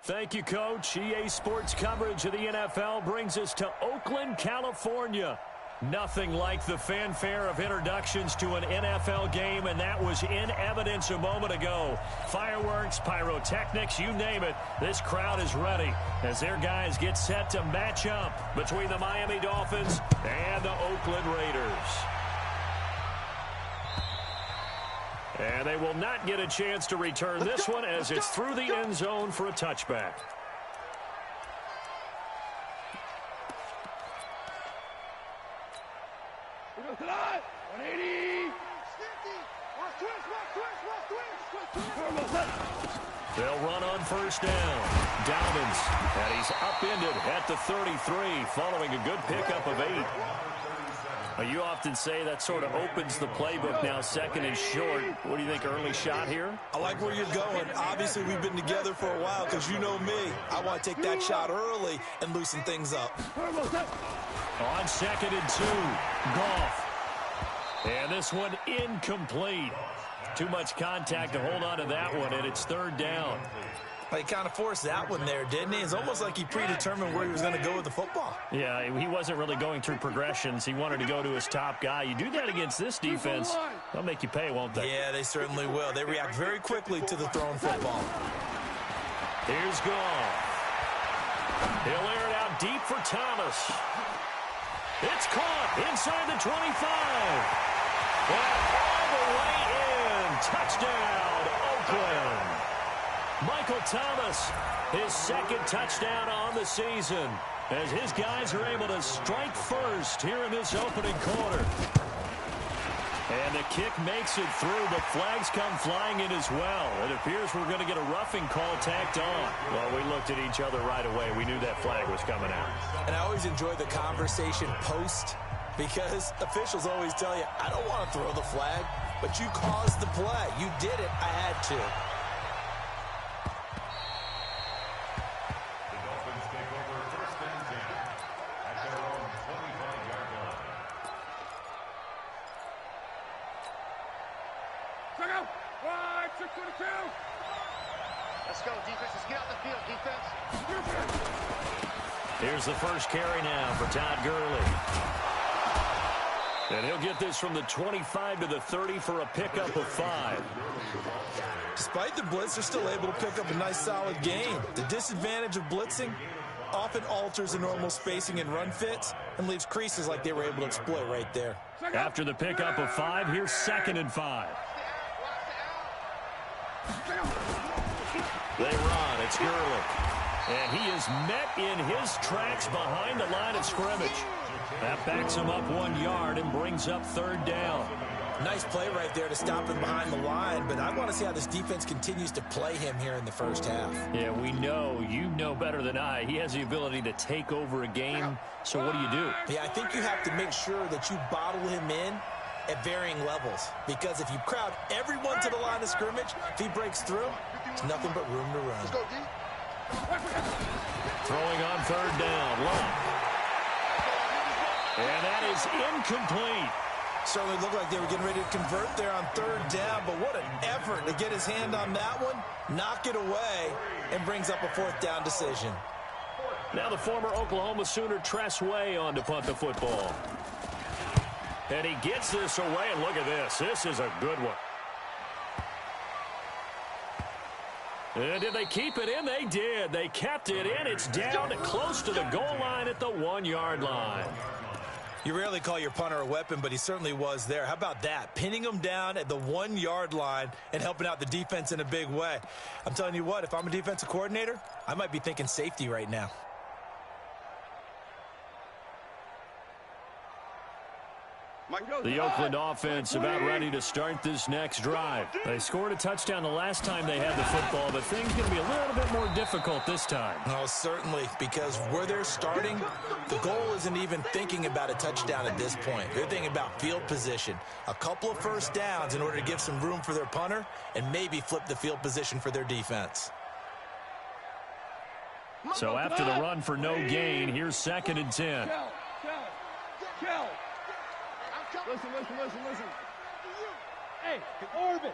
Thank you, Coach. EA Sports coverage of the NFL brings us to Oakland, California. Nothing like the fanfare of introductions to an NFL game, and that was in evidence a moment ago. Fireworks, pyrotechnics, you name it. This crowd is ready as their guys get set to match up between the Miami Dolphins and the Oakland Raiders. And they will not get a chance to return this one as it's through the end zone for a touchback. They'll run on first down. Dobbins, and he's upended at the 33 following a good pickup of 8. You often say that sort of opens the playbook now, second and short. What do you think, early shot here? I like where you're going. Obviously, we've been together for a while because you know me. I want to take that shot early and loosen things up. On second and 2, Goff. And this one incomplete. Too much contact to hold on to that one, and it's third down. He kind of forced that one there, didn't he? It's almost like he predetermined where he was going to go with the football. Yeah, he wasn't really going through progressions. He wanted to go to his top guy. You do that against this defense, they'll make you pay, won't they? Yeah, they certainly will. They react very quickly to the thrown football. Here's Goff. He'll air it out deep for Thomas. It's caught inside the 25. And all the way in. Touchdown, Oakland. Michael Thomas, his second touchdown on the season, as his guys are able to strike first here in this opening quarter. And the kick makes it through, but flags come flying in as well. It appears we're going to get a roughing call tacked on. Well, we looked at each other right away. We knew that flag was coming out. And I always enjoy the conversation post, because officials always tell you, I don't want to throw the flag, but you caused the play. You did it. I had to. Let's go, defense. Let's get out the field, defense. Here's the first carry now for Todd Gurley. And he'll get this from the 25 to the 30 for a pickup of 5. Despite the blitz, they're still able to pick up a nice, solid gain. The disadvantage of blitzing often alters the normal spacing and run fits and leaves creases like they were able to exploit right there. After the pickup of 5, here's second and 5. They run. It's Gurley. And he is met in his tracks behind the line of scrimmage. That backs him up 1 yard and brings up third down. Nice play right there to stop him behind the line, but I want to see how this defense continues to play him here in the first half. Yeah, we know. You know better than I. He has the ability to take over a game, so what do? Yeah, I think you have to make sure that you bottle him in at varying levels, because if you crowd everyone to the line of scrimmage, if he breaks through, it's nothing but room to run. Throwing on third down, Love. And that is incomplete. Certainly looked like they were getting ready to convert there on third down, but what an effort to get his hand on that one, knock it away, and brings up a fourth down decision. Now the former Oklahoma Sooner Tress Way on to punt the football. And he gets this away, and look at this. This is a good one. And did they keep it in? They did. They kept it in. It's down close to the goal line at the 1 yard line. You rarely call your punter a weapon, but he certainly was there. How about that? Pinning him down at the 1 yard line and helping out the defense in a big way. I'm telling you what, if I'm a defensive coordinator, I might be thinking safety right now. The Oakland offense about ready to start this next drive. They scored a touchdown the last time they had the football, but things going to be a little bit more difficult this time. Oh, certainly, because where they're starting, the goal isn't even thinking about a touchdown at this point. They're thinking about field position, a couple of first downs in order to give some room for their punter and maybe flip the field position for their defense. So after the run for no gain, here's second and 10. Listen. Hey, orbit.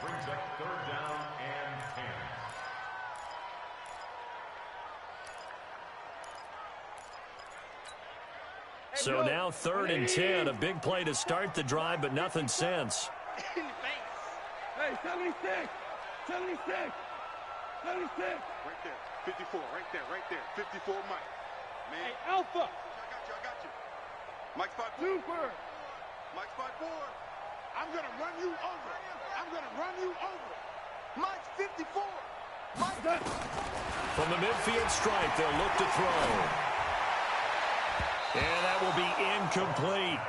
Brings up third down and 10. So now 3rd and 10. A big play to start the drive, but nothing since. Hey, 76! 76! 76! Right there. 54. Right there. 54 Mike. Man. Hey, Alpha! I got you. Mike's 5'4". Super! Mike's 5'4". I'm going to run you over. Mike's 54. Mike. From the midfield stripe, they'll look to throw. And that will be incomplete.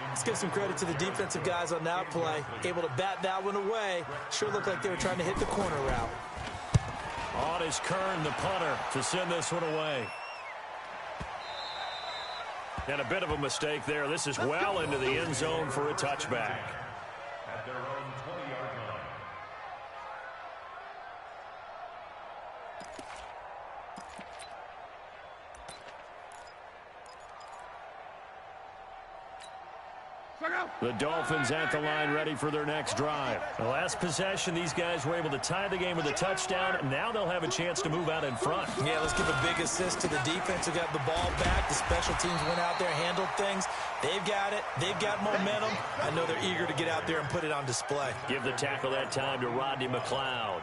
Let's give some credit to the defensive guys on that play. Able to bat that one away. Sure looked like they were trying to hit the corner route. On is Kern, the punter, to send this one away. And a bit of a mistake there. This is well into the end zone for a touchback. At their own 20-yard line. The Dolphins at the line, ready for their next drive. The last possession, these guys were able to tie the game with a touchdown. Now they'll have a chance to move out in front. Yeah, let's give a big assist to the defense who got the ball back. The special teams went out there, handled things. They've got it. They've got momentum. I know they're eager to get out there and put it on display. Give the tackle that time to Rodney McLeod.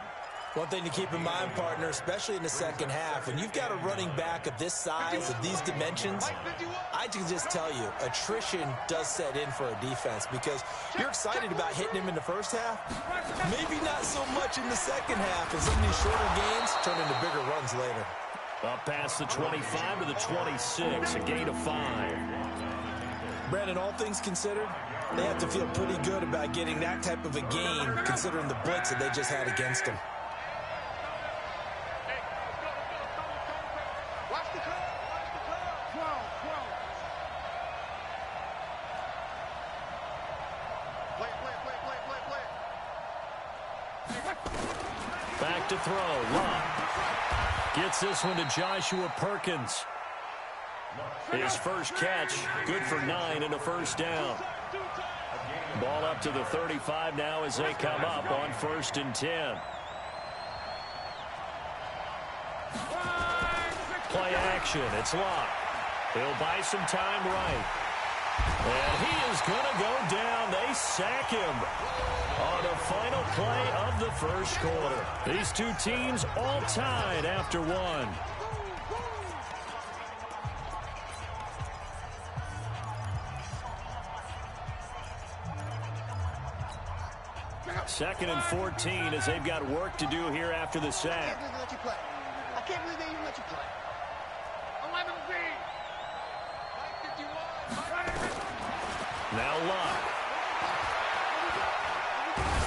One thing to keep in mind, partner, especially in the second half, when you've got a running back of this size, of these dimensions, I can just tell you, attrition does set in for a defense because you're excited about hitting him in the first half. Maybe not so much in the second half, and some of these shorter games turn into bigger runs later. Up past the 25 to the 26, a gain of 5. Brandon, all things considered, they have to feel pretty good about getting that type of a gain considering the blitz that they just had against them. Back to throw. Love gets this one to Joshua Perkins. His first catch, good for 9 and a first down. Ball up to the 35 now as they come up on 1st and 10. Play action. It's Locke. He'll buy some time right. And he is going to go down. They sack him on the final play of the first quarter. These two teams all tied after one. Second and 14 as they've got work to do here after the sack. I can't believe they even let you play. 11B. Now Locke.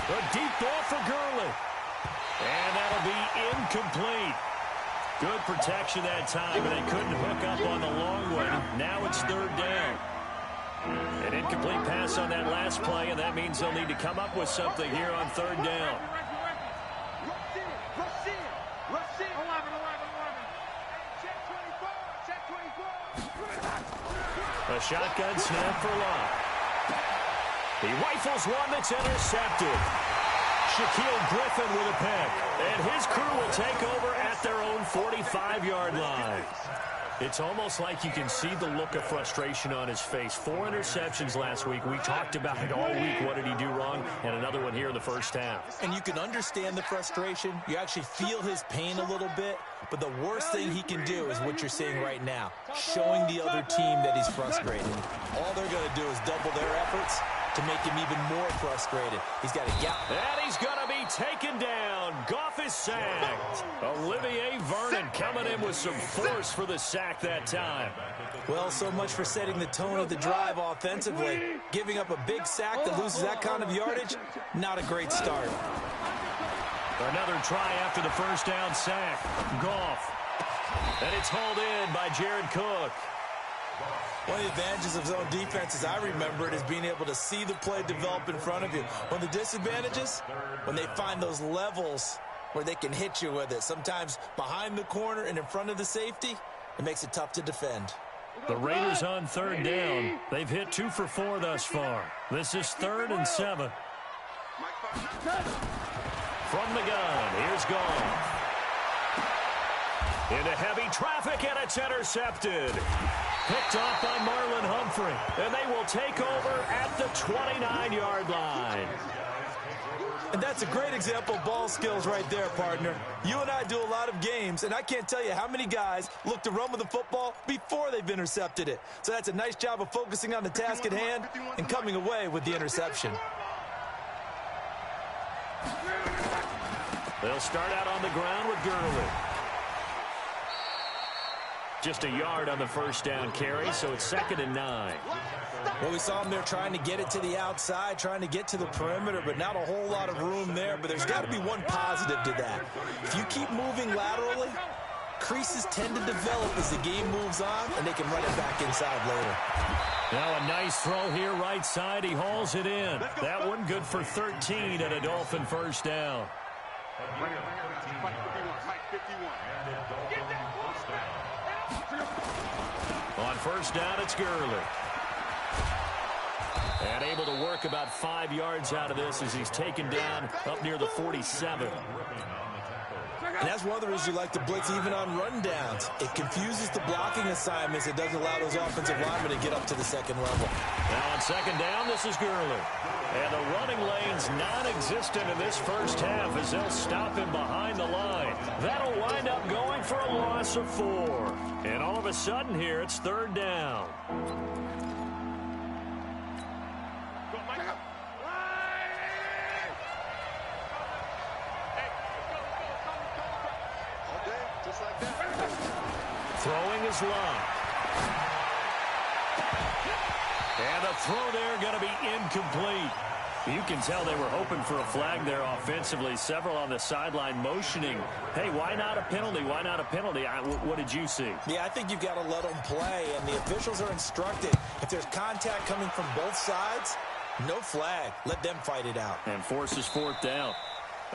A deep ball for Gurley. And that'll be incomplete. Good protection that time, and they couldn't hook up on the long one. Now it's 3rd down. An incomplete pass on that last play, and that means they'll need to come up with something here on 3rd down. A shotgun snap for Locke. He rifles one that's intercepted. Shaquille Griffin with a pick. And his crew will take over at their own 45-yard line. It's almost like you can see the look of frustration on his face. 4 interceptions last week. We talked about it all week. What did he do wrong? And another one here in the first half. And you can understand the frustration. You actually feel his pain a little bit. But the worst thing he can do is what you're seeing right now, showing the other team that he's frustrated. All they're going to do is double their efforts to make him even more frustrated. He's got a gap. And he's going to be taken down. Goff is sacked. Olivier Vernon coming in with some force for the sack that time. Well, so much for setting the tone of the drive offensively. Giving up a big sack that loses that kind of yardage, not a great start. Another try after the first down sack. Goff. And it's hauled in by Jared Cook. One of the advantages of zone defense, as I remember it, is being able to see the play develop in front of you. One of the disadvantages, when they find those levels where they can hit you with it, sometimes behind the corner and in front of the safety, it makes it tough to defend. The Raiders on 3rd down. They've hit 2 for 4 thus far. This is 3rd and 7. From the gun, here's Goff. Into heavy traffic, and it's intercepted. Picked off by Marlon Humphrey. And they will take over at the 29-yard line. And that's a great example of ball skills right there, partner. You and I do a lot of games, and I can't tell you how many guys look to run with the football before they've intercepted it. So that's a nice job of focusing on the task at hand and coming away with the interception. They'll start out on the ground with Gurley. Just a yard on the first down carry, so it's 2nd and 9. Well, we saw them there trying to get it to the outside, trying to get to the perimeter, but not a whole lot of room there. But there's got to be one positive to that. If you keep moving laterally, creases tend to develop as the game moves on, and they can run it back inside later. Now a nice throw here right side. He hauls it in. That one good for 13 and a Dolphin first down. On first down, it's Gurley. And able to work about 5 yards out of this as he's taken down up near the 47. And that's one of the reasons you like to blitz even on rundowns. It confuses the blocking assignments. It doesn't allow those offensive linemen to get up to the second level. Now on second down, this is Gurley. And the running lane's non-existent in this first half as they'll stop him behind the line. That'll wind up going for a loss of 4. And all of a sudden here, it's 3rd down. Throwing is Love. And a throw there going to be incomplete. You can tell they were hoping for a flag there offensively. Several on the sideline motioning. Hey, why not a penalty? Why not a penalty? What did you see? Yeah, I think you've got to let them play, and the officials are instructed. If there's contact coming from both sides, no flag. Let them fight it out. And forces 4th down.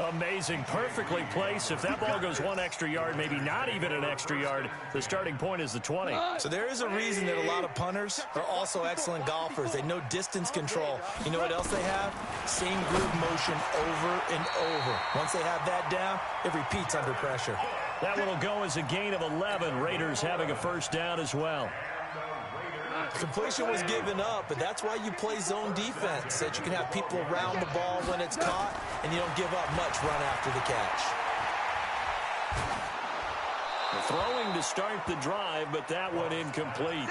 Amazing. Perfectly placed. If that ball goes 1 extra yard, maybe not even an extra yard, the starting point is the 20. So there is a reason that a lot of punters are also excellent golfers. They know distance control. You know what else they have? Same groove motion over and over. Once they have that down, it repeats under pressure. That one will go as a gain of 11. Raiders having a first down as well. Completion was given up, but that's why you play zone defense, so that you can have people around the ball when it's caught, and you don't give up much run after the catch. Throwing to start the drive, but that one incomplete.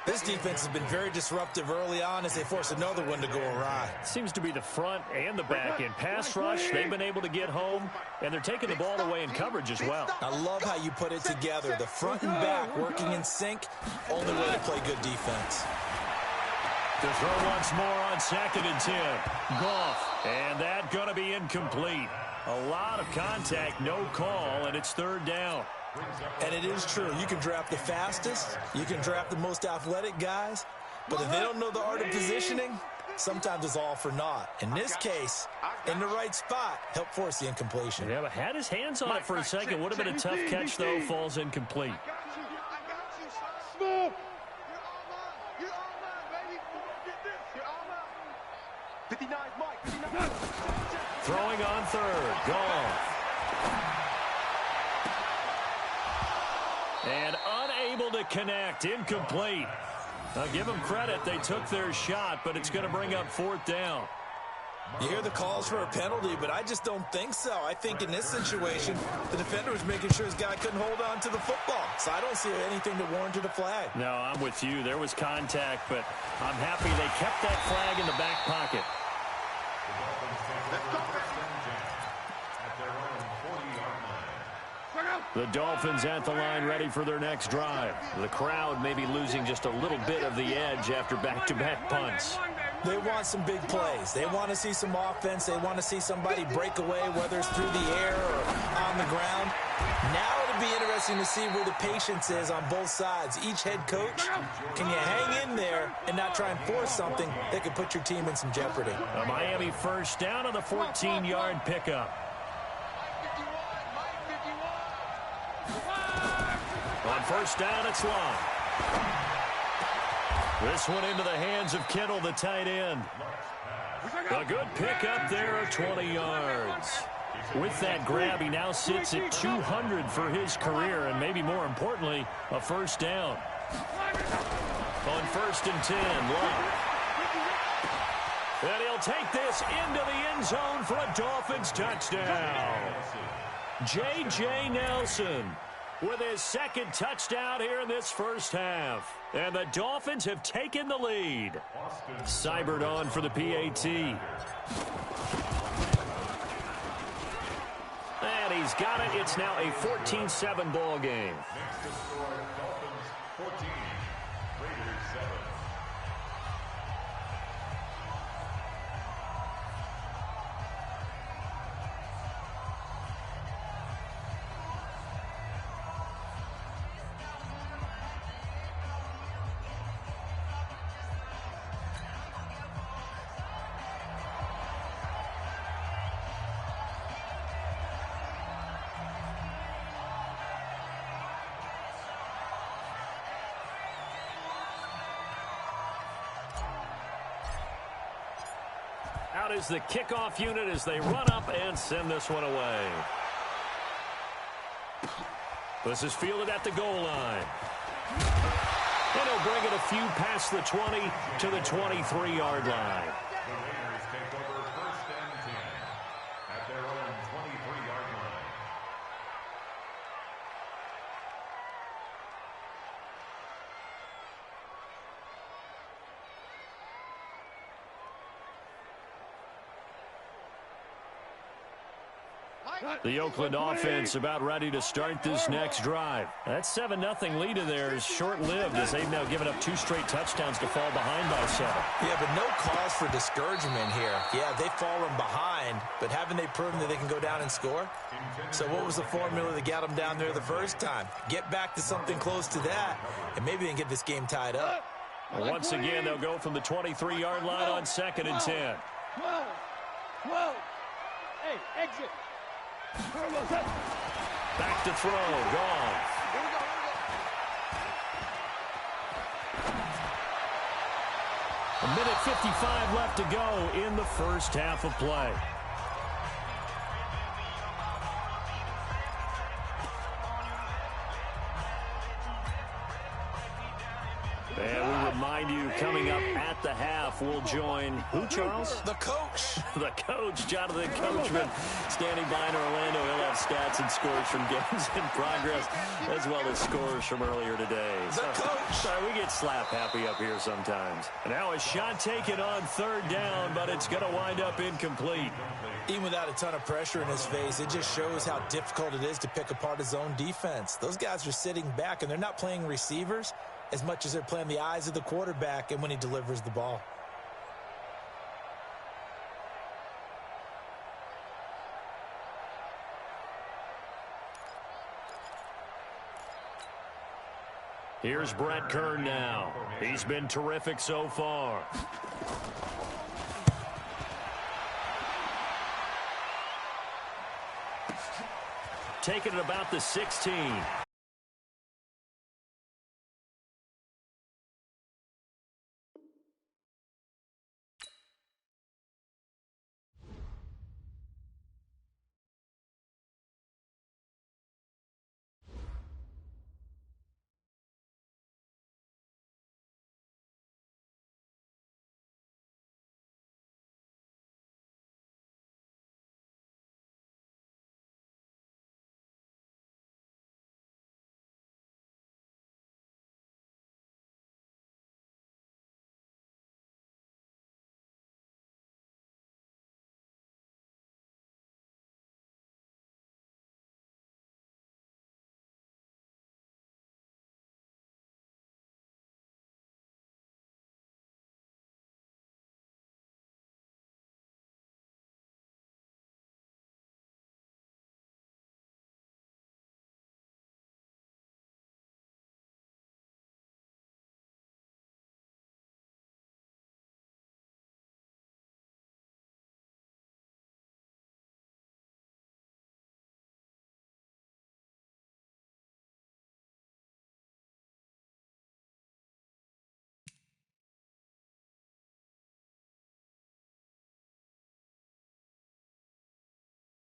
This defense has been very disruptive early on as they force another one to go awry. Seems to be the front and the back end. Pass rush, they've been able to get home, and they're taking the ball away in coverage as well. I love how you put it together. The front and back working in sync, only way to play good defense. To throw once more on 2nd and 10. Goff, and that going to be incomplete. A lot of contact, no call, and it's 3rd down. And it is true. You can draft the fastest. You can draft the most athletic guys. But if they don't know the art of positioning, sometimes it's all for naught. In this case, in the right spot, help force the incompletion. Yeah, but had his hands on it for a second. Would have been a tough catch, though. Falls incomplete. Throwing on 3rd. Goff. And unable to connect. Incomplete. Now give them credit. They took their shot, but it's going to bring up 4th down. You hear the calls for a penalty, but I just don't think so. I think in this situation, the defender was making sure his guy couldn't hold on to the football. So I don't see anything that warranted a flag. No, I'm with you. There was contact, but I'm happy they kept that flag in the back pocket. The Dolphins at the line ready for their next drive. The crowd may be losing just a little bit of the edge after back-to-back punts. They want some big plays. They want to see some offense. They want to see somebody break away, whether it's through the air or on the ground. Now it'll be interesting to see where the patience is on both sides. Each head coach, can you hang in there and not try and force something that could put your team in some jeopardy? A Miami first down on the 14-yard pickup. On first down, it's Love. This one into the hands of Kittle, the tight end. A good pick up there of 20 yards. With that grab, he now sits at 200 for his career, and maybe more importantly, a first down. On 1st and 10, Love. And he'll take this into the end zone for a Dolphins touchdown. J.J. Nelson with his second touchdown here in this first half. And the Dolphins have taken the lead. Seibert on for the PAT. And he's got it. It's now a 14-7 ball game. Next to score, Dolphins 14, Raiders 7. Out is the kickoff unit as they run up and send this one away. This is fielded at the goal line. And he'll bring it a few past the 20 to the 23-yard line. The Raiders take over 1st and 10 at their own 23-yard line. The Oakland offense about ready to start this next drive. That 7-0 lead of theirs short-lived as they've now given up 2 straight touchdowns to fall behind by 7. Yeah, but no cause for discouragement here. Yeah, they've fallen behind, but haven't they proven that they can go down and score? So what was the formula that got them down there the first time? Get back to something close to that, and maybe they can get this game tied up. Once again, they'll go from the 23-yard line on 2nd and 10. 12. Hey, exit. Back to throw. Gone. A minute 55 left to go in the first half of play. And we remind you, coming up at the half, we'll join who, Charles? The coach. The coach, Jonathan Coachman, standing by in Orlando. He'll have stats and scores from games in progress, as well as scores from earlier today. The coach. Sorry, we get slap happy up here sometimes. Now a shot taken on 3rd down, but it's going to wind up incomplete. Even without a ton of pressure in his face, it just shows how difficult it is to pick apart his own defense. Those guys are sitting back, and they're not playing receivers as much as they're playing the eyes of the quarterback and when he delivers the ball. Here's Brett Kern now. He's been terrific so far. Taking it about the 16.